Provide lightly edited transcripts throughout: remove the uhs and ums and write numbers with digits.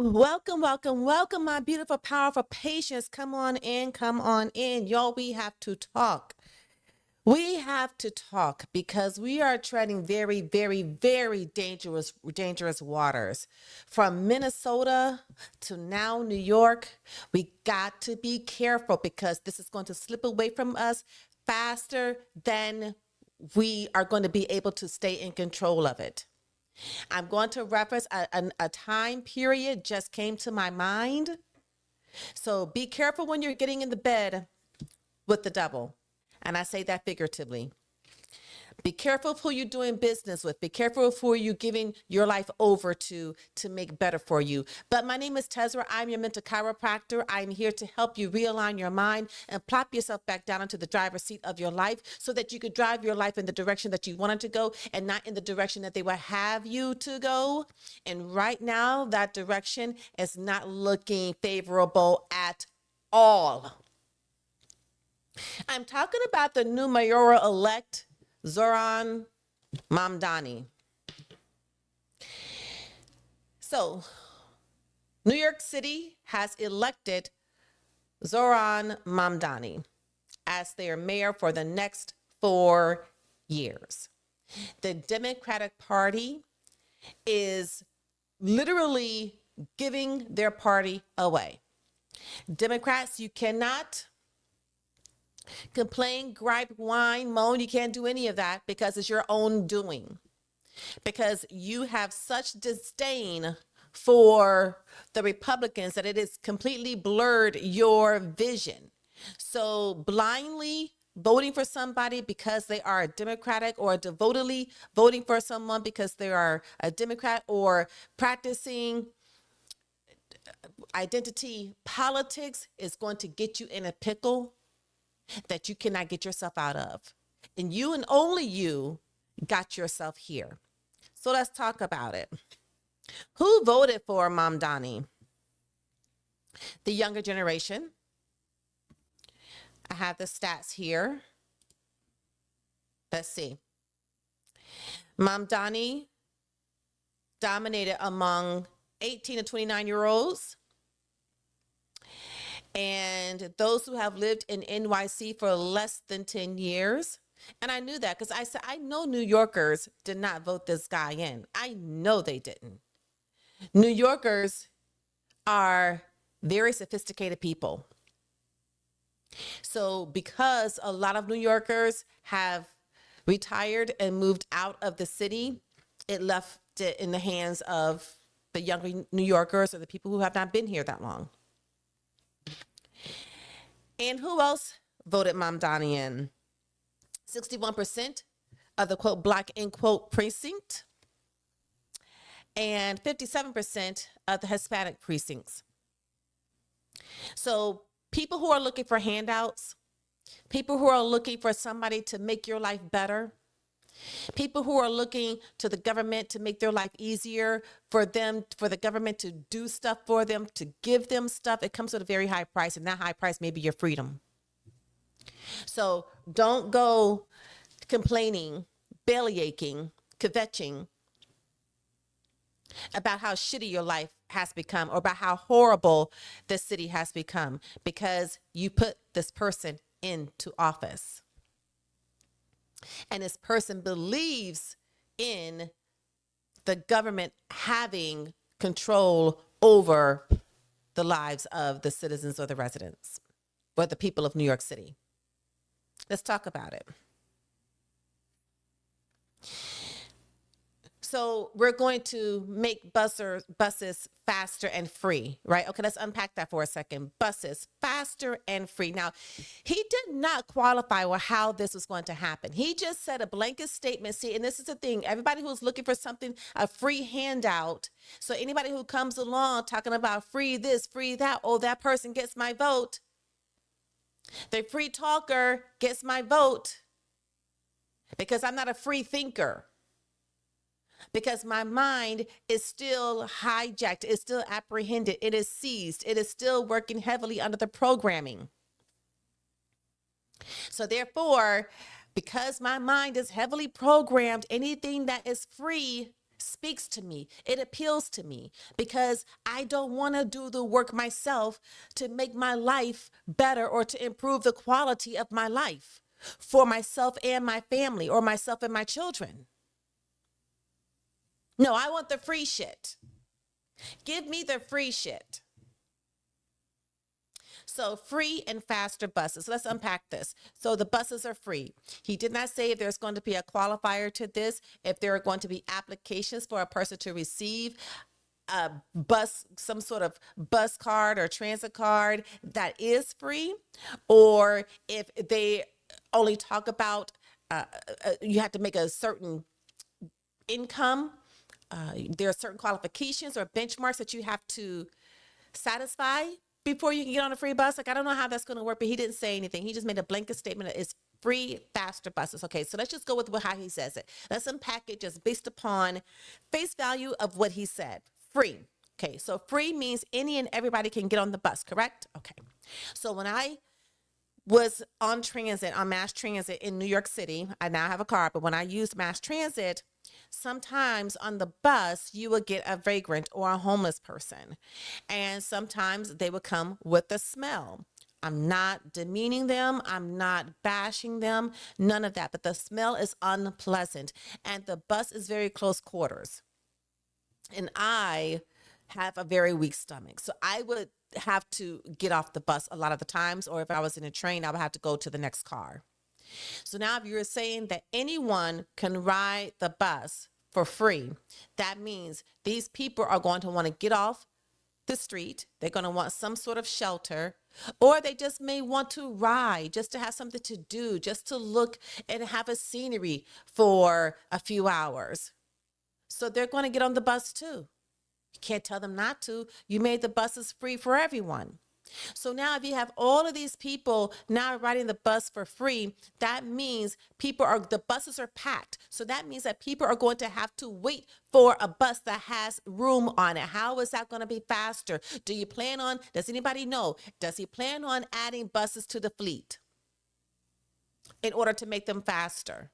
Welcome, welcome, welcome, my beautiful, powerful patients. Come on in, come on in. Y'all, we have to talk. We have to talk because we are treading very, very, very dangerous waters. From Minnesota to now New York, we got to be careful because this is going to slip away from us faster than we are going to be able to stay in control of it. I'm going to reference a time period just came to my mind. So be careful when you're getting in the bed with the devil. And I say that figuratively. Be careful of who you're doing business with. Be careful of who you're giving your life over to make better for you. But my name is Tezra. I'm your mental chiropractor. I'm here to help you realign your mind and plop yourself back down into the driver's seat of your life so that you could drive your life in the direction that you wanted to go and not in the direction that they would have you to go. And right now, that direction is not looking favorable at all. I'm talking about the new mayoral-elect, Zohran Mamdani. So, New York City has elected Zohran Mamdani as their mayor for the next 4 years. The Democratic Party is literally giving their party away. Democrats, you cannot complain, gripe, whine, moan. You can't do any of that because it's your own doing. Because you have such disdain for the Republicans that it has completely blurred your vision. So blindly voting for somebody because they are a Democratic, or devotedly voting for someone because they are a Democrat, or practicing identity politics is going to get you in a pickle that you cannot get yourself out of. And you and only you got yourself here. So let's talk about it. Who voted for Mamdani? The younger generation. I have the stats here. Let's see. Mamdani dominated among 18 to 29-year-olds. And those who have lived in NYC for less than 10 years. And I knew that because I said, I know New Yorkers did not vote this guy in. I know they didn't. New Yorkers are very sophisticated people. So because a lot of New Yorkers have retired and moved out of the city, it left it in the hands of the younger New Yorkers or the people who have not been here that long. And who else voted Mamdani in? 61% of the quote black end quote precinct, and 57% of the Hispanic precincts. So people who are looking for handouts, people who are looking for somebody to make your life better, people who are looking to the government to make their life easier, for the government to do stuff for them, to give them stuff, it comes with a very high price, and that high price may be your freedom. So don't go complaining, belly aching, kvetching about how shitty your life has become or about how horrible this city has become because you put this person into office. And this person believes in the government having control over the lives of the citizens or the residents or the people of New York City. Let's talk about it. So we're going to make buses faster and free, right? Okay, let's unpack that for a second. Buses faster and free. Now, he did not qualify with how this was going to happen. He just said a blanket statement. See, and this is the thing. Everybody who's looking for something, a free handout. So anybody who comes along talking about free this, free that, oh, that person gets my vote. The free talker gets my vote because I'm not a free thinker. Because my mind is still hijacked, it's still apprehended, it is seized, it is still working heavily under the programming. So therefore, because my mind is heavily programmed, anything that is free speaks to me. It appeals to me because I don't want to do the work myself to make my life better or to improve the quality of my life for myself and my family or myself and my children. No, I want the free shit. Give me the free shit. So free and faster buses. Let's unpack this. So the buses are free. He did not say if there's going to be a qualifier to this, if there are going to be applications for a person to receive a bus, some sort of bus card or transit card that is free, or if they only talk about you have to make a certain income. There are certain qualifications or benchmarks that you have to satisfy before you can get on a free bus. Like, I don't know how that's going to work, but he didn't say anything. He just made a blanket statement that it's free, faster buses. Okay, so let's just go with how he says it. Let's unpack it just based upon face value of what he said. Free. Okay, so free means any and everybody can get on the bus, correct? Okay, so when I was on mass transit in New York City, I now have a car, but when I used mass transit, sometimes on the bus, you would get a vagrant or a homeless person. And sometimes they would come with a smell. I'm not demeaning them. I'm not bashing them. None of that. But the smell is unpleasant. And the bus is very close quarters. And I have a very weak stomach. So I would have to get off the bus a lot of the times, or if I was in a train, I would have to go to the next car. So now if you're saying that anyone can ride the bus for free, that means these people are going to want to get off the street. They're going to want some sort of shelter, or they just may want to ride just to have something to do, just to look and have a scenery for a few hours. So they're going to get on the bus too. You can't tell them not to. You made the buses free for everyone. So now if you have all of these people now riding the bus for free, that means the buses are packed. So that means that people are going to have to wait for a bus that has room on it. How is that going to be faster? Does anybody know? Does he plan on adding buses to the fleet in order to make them faster?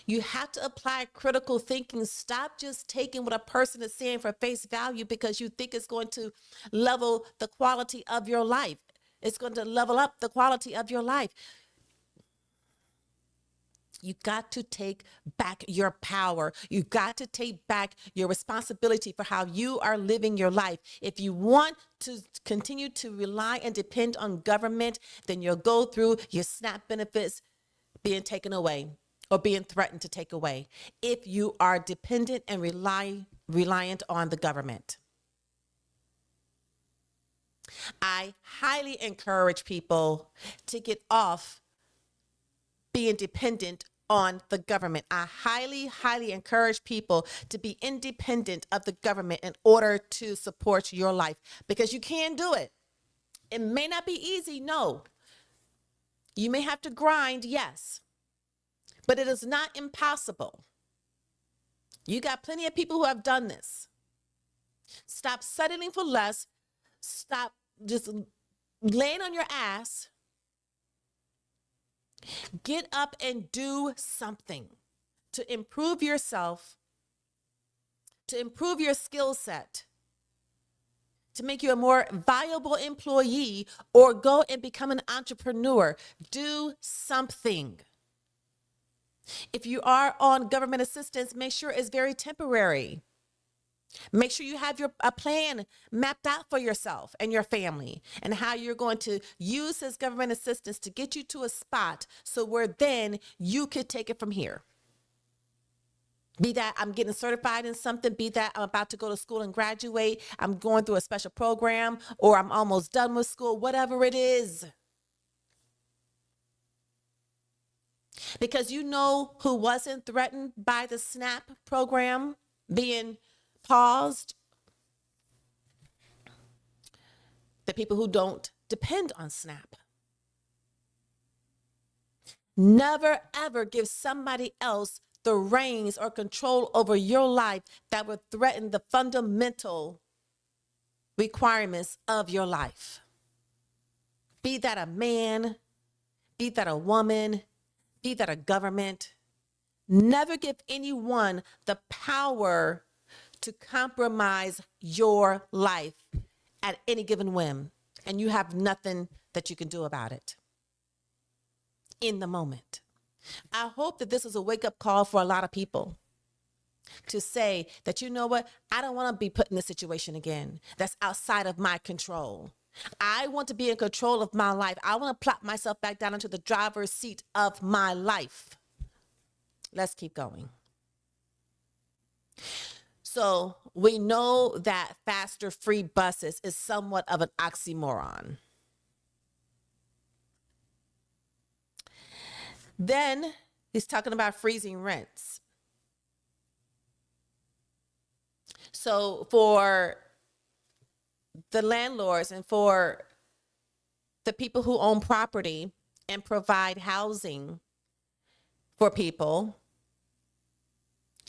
You have to apply critical thinking. Stop just taking what a person is saying for face value because you think it's going to level the quality of your life. It's going to level up the quality of your life. You got to take back your power. You got to take back your responsibility for how you are living your life. If you want to continue to rely and depend on government, then you'll go through your SNAP benefits being taken away, or being threatened to take away, if you are dependent and reliant on the government. I highly encourage people to get off being dependent on the government. I highly, highly encourage people to be independent of the government in order to support your life, because you can do it. It may not be easy, no. You may have to grind, yes. But it is not impossible. You got plenty of people who have done this. Stop settling for less. Stop just laying on your ass. Get up and do something to improve yourself, to improve your skill set, to make you a more valuable employee, or go and become an entrepreneur. Do something. If you are on government assistance, make sure it's very temporary. Make sure you have a plan mapped out for yourself and your family, and how you're going to use this government assistance to get you to a spot so where then you could take it from here. Be that I'm getting certified in something, be that I'm about to go to school and graduate, I'm going through a special program, or I'm almost done with school, whatever it is. Because you know who wasn't threatened by the SNAP program being paused? The people who don't depend on SNAP. Never, ever give somebody else the reins or control over your life that would threaten the fundamental requirements of your life. Be that a man, be that a woman, be that a government, Never give anyone the power to compromise your life at any given whim, and you have nothing that you can do about it in the moment. I hope that this is a wake-up call for a lot of people to say that, you know what, I don't want to be put in this situation again that's outside of my control. I want to be in control of my life. I want to plop myself back down into the driver's seat of my life. Let's keep going. So we know that faster free buses is somewhat of an oxymoron. Then he's talking about freezing rents. So for the landlords and for the people who own property and provide housing for people,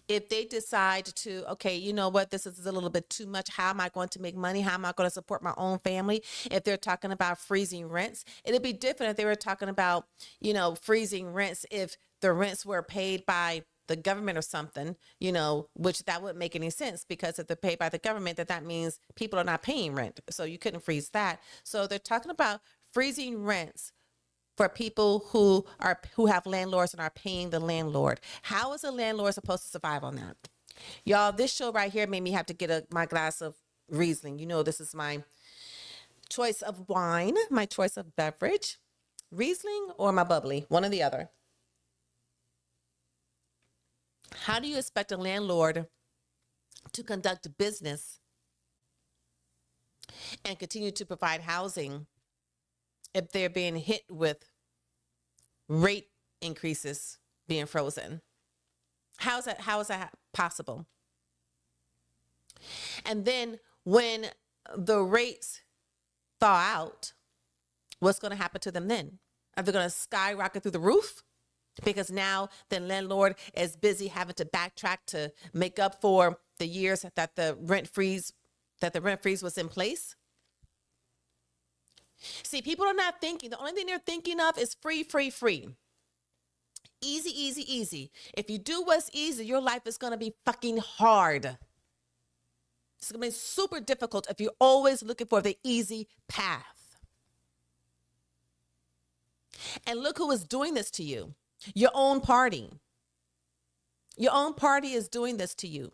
if they decide to, okay, you know what, this is a little bit too much. How am I going to make money? How am I going to support my own family? If they're talking about freezing rents, it'd be different if they were talking about, you know, freezing rents if the rents were paid by the government or something, you know, which that wouldn't make any sense, because if they're paid by the government, that means people are not paying rent. So you couldn't freeze that. So they're talking about freezing rents for people who have landlords and are paying the landlord. How is a landlord supposed to survive on that? Y'all, this show right here made me have to get my glass of Riesling. You know, this is my choice of wine, my choice of beverage. Riesling or my bubbly, one or the other. How do you expect a landlord to conduct business and continue to provide housing if they're being hit with rate increases being frozen? How is that possible? And then when the rates thaw out, what's going to happen to them then? Are they going to skyrocket through the roof? Because now the landlord is busy having to backtrack to make up for the years that the rent freeze was in place. See, people are not thinking. The only thing they're thinking of is free, free, free. Easy, easy, easy. If you do what's easy, your life is going to be fucking hard. It's going to be super difficult if you're always looking for the easy path. And look who is doing this to you. Your own party. Your own party is doing this to you.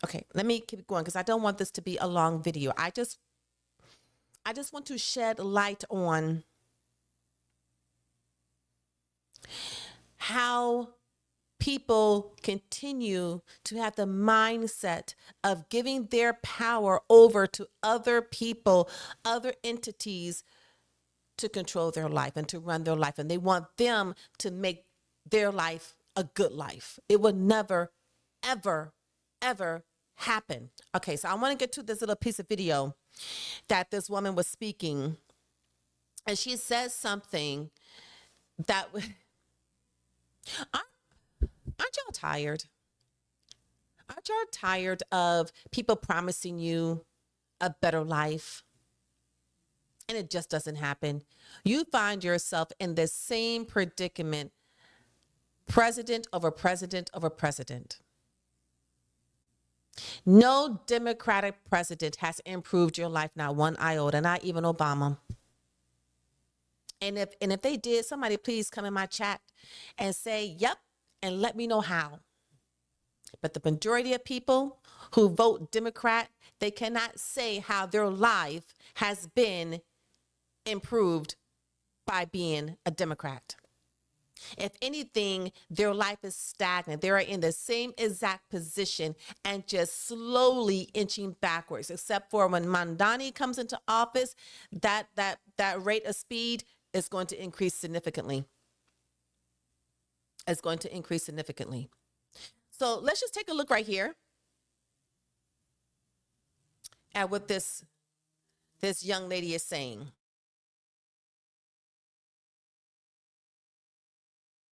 Okay, let me keep going because I don't want this to be a long video. I just want to shed light on how people continue to have the mindset of giving their power over to other people, other entities, to control their life and to run their life. And they want them to make their life a good life. It would never, ever, ever happen. Okay, so I want to get to this little piece of video that this woman was speaking. And she says something that, aren't y'all tired? Aren't y'all tired of people promising you a better life? And it just doesn't happen. You find yourself in the same predicament, president over president over president. No Democratic president has improved your life, not one iota, not even Obama. And if they did, somebody please come in my chat and say, yep, and let me know how. But the majority of people who vote Democrat, they cannot say how their life has been improved by being a Democrat. If anything, their life is stagnant. They are in the same exact position and just slowly inching backwards, except for when Mamdani comes into office, that rate of speed is going to increase significantly. It's going to increase significantly. So let's just take a look right here at what this young lady is saying.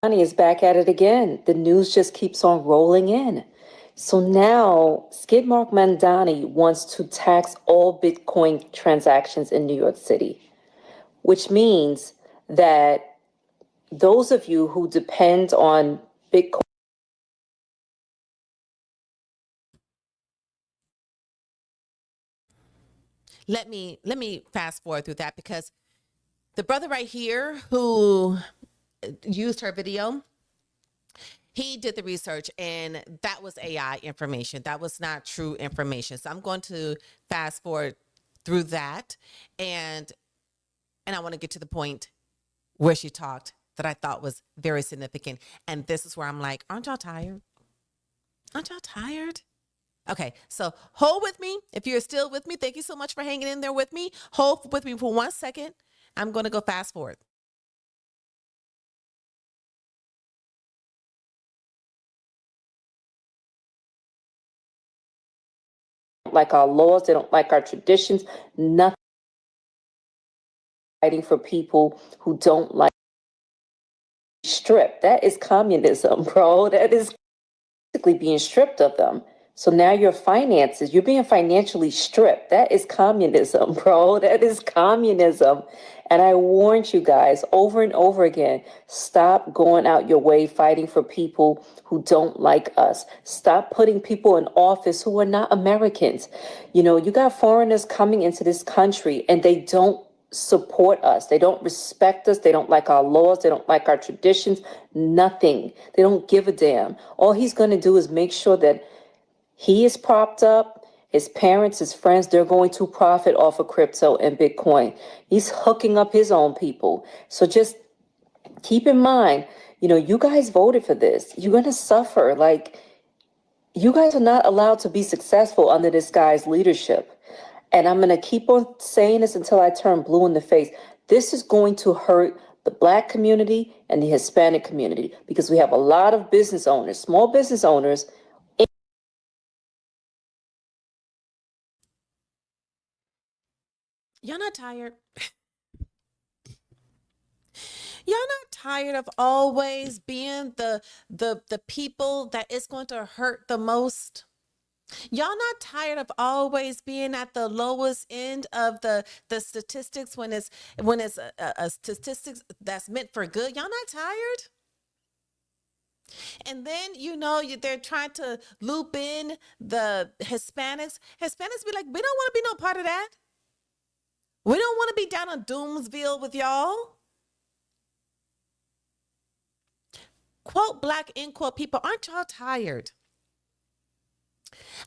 Is back at it again. The news just keeps on rolling in. So now Zohran Mamdani wants to tax all Bitcoin transactions in New York City, which means that those of you who depend on Bitcoin. Let me fast forward through that, because the brother right here who used her video, he did the research and that was AI information. That was not true information. So I'm going to fast forward through that, and I want to get to the point where she talked that I thought was very significant. And this is where I'm like, aren't y'all tired? Aren't y'all tired? Okay, so hold with me. If you're still with me, thank you so much for hanging in there with me. Hold with me for 1 second. I'm going to go fast forward. Like our laws, they don't like our traditions, nothing. Fighting for people who don't like stripped. That is communism, bro. That is basically being stripped of them. So now your finances, you're being financially stripped. That is communism, bro. That is communism. And I warned you guys over and over again, stop going out your way fighting for people who don't like us. Stop putting people in office who are not Americans. You know, you got foreigners coming into this country and they don't support us. They don't respect us. They don't like our laws. They don't like our traditions. Nothing. They don't give a damn. All he's going to do is make sure that he is propped up. His parents, his friends, they're going to profit off of crypto and Bitcoin. He's hooking up his own people. So just keep in mind, you know, you guys voted for this. You're going to suffer. Like, you guys are not allowed to be successful under this guy's leadership. And I'm going to keep on saying this until I turn blue in the face. This is going to hurt the Black community and the Hispanic community, because we have a lot of business owners, small business owners. Y'all not tired? Y'all not tired of always being the people that it's going to hurt the most? Y'all not tired of always being at the lowest end of the statistics when it's a statistics that's meant for good? Y'all not tired? And then, you know, they're trying to loop in the Hispanics. Hispanics be like, we don't want to be no part of that. We don't want to be down in Doomsville with y'all. Quote Black, end quote people, aren't y'all tired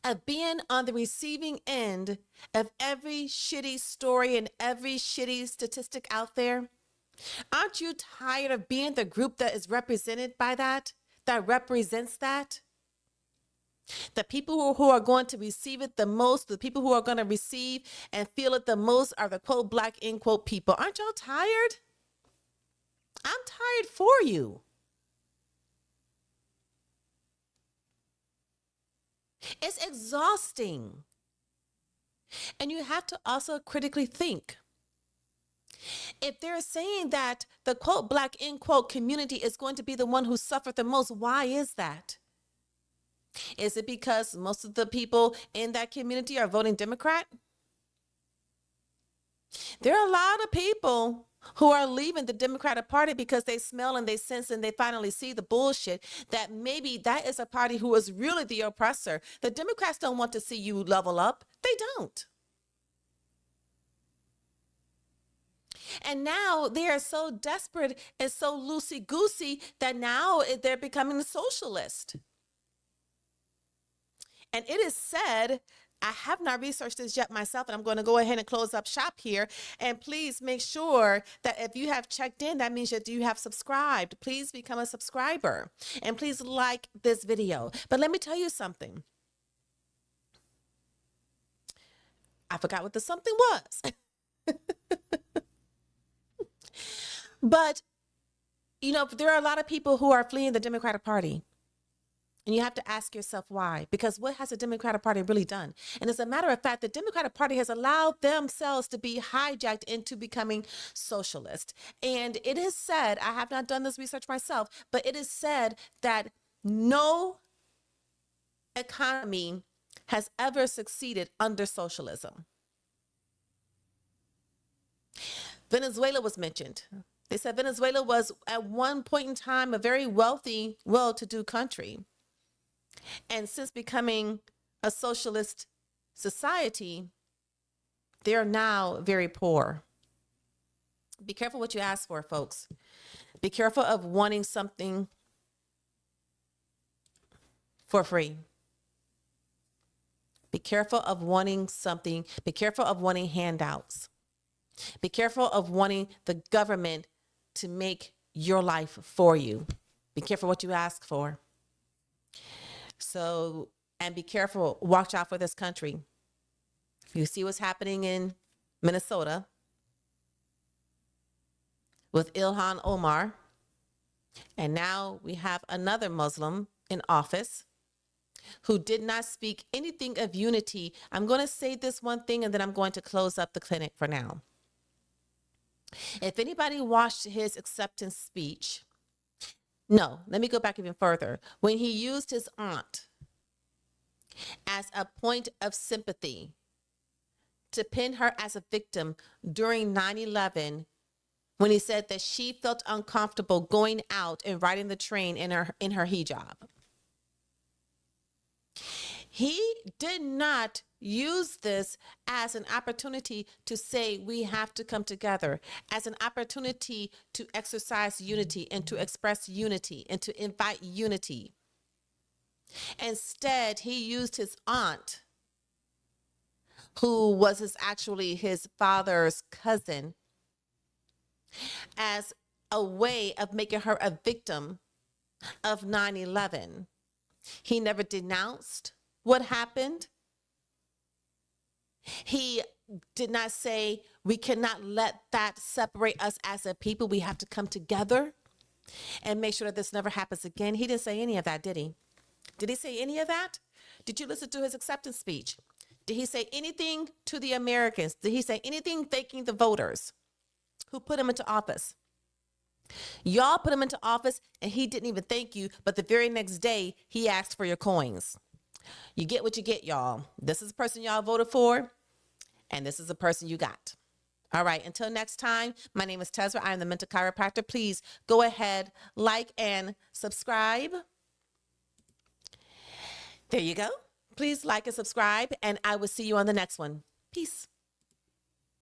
of being on the receiving end of every shitty story and every shitty statistic out there? Aren't you tired of being the group that is represented by that represents that? The people who are going to receive it the most, the people who are going to receive and feel it the most are the quote Black, end quote people. Aren't y'all tired? I'm tired for you. It's exhausting. And you have to also critically think. If they're saying that the quote Black, end quote community is going to be the one who suffered the most, why is that? Is it because most of the people in that community are voting Democrat? There are a lot of people who are leaving the Democratic Party because they smell and they sense and they finally see the bullshit, that maybe that is a party who is really the oppressor. The Democrats don't want to see you level up. They don't. And now they are so desperate and so loosey-goosey that now they're becoming a socialist. And it is said, I have not researched this yet myself, and I'm going to go ahead and close up shop here. And please make sure that if you have checked in, that means that you have subscribed. Please become a subscriber and please like this video. But let me tell you something. I forgot what the something was. But, you know, there are a lot of people who are fleeing the Democratic Party. And you have to ask yourself why. Because what has the Democratic Party really done? And as a matter of fact, the Democratic Party has allowed themselves to be hijacked into becoming socialist. And it is said, I have not done this research myself, but it is said that no economy has ever succeeded under socialism. Venezuela was mentioned. They said Venezuela was at one point in time a very wealthy, well-to-do country. And since becoming a socialist society, they're now very poor. Be careful what you ask for, folks. Be careful of wanting something for free. Be careful of wanting something. Be careful of wanting handouts. Be careful of wanting the government to make your life for you. Be careful what you ask for. So, and be careful, watch out for this country. You see what's happening in Minnesota with Ilhan Omar. And now we have another Muslim in office who did not speak anything of unity. I'm going to say this one thing and then I'm going to close up the clinic for now. If anybody watched his acceptance speech, no, let me go back even further. When he used his aunt as a point of sympathy to pin her as a victim during 9/11, when he said that she felt uncomfortable going out and riding the train in her hijab. He did not use this as an opportunity to say we have to come together, as an opportunity to exercise unity and to express unity and to invite unity. Instead, he used his aunt, who was actually his father's cousin, as a way of making her a victim of 9/11. He never denounced what happened. He did not say we cannot let that separate us as a people. We have to come together and make sure that this never happens again. He didn't say any of that, did he? Did he say any of that? Did you listen to his acceptance speech? Did he say anything to the Americans? Did he say anything thanking the voters who put him into office? Y'all put him into office and he didn't even thank you, but the very next day he asked for your coins. You get what you get, y'all. This is the person y'all voted for, and this is the person you got. All right, until next time, my name is Tezra. I am the mental chiropractor. Please go ahead, like and subscribe. There you go. Please like and subscribe, and I will see you on the next one. Peace.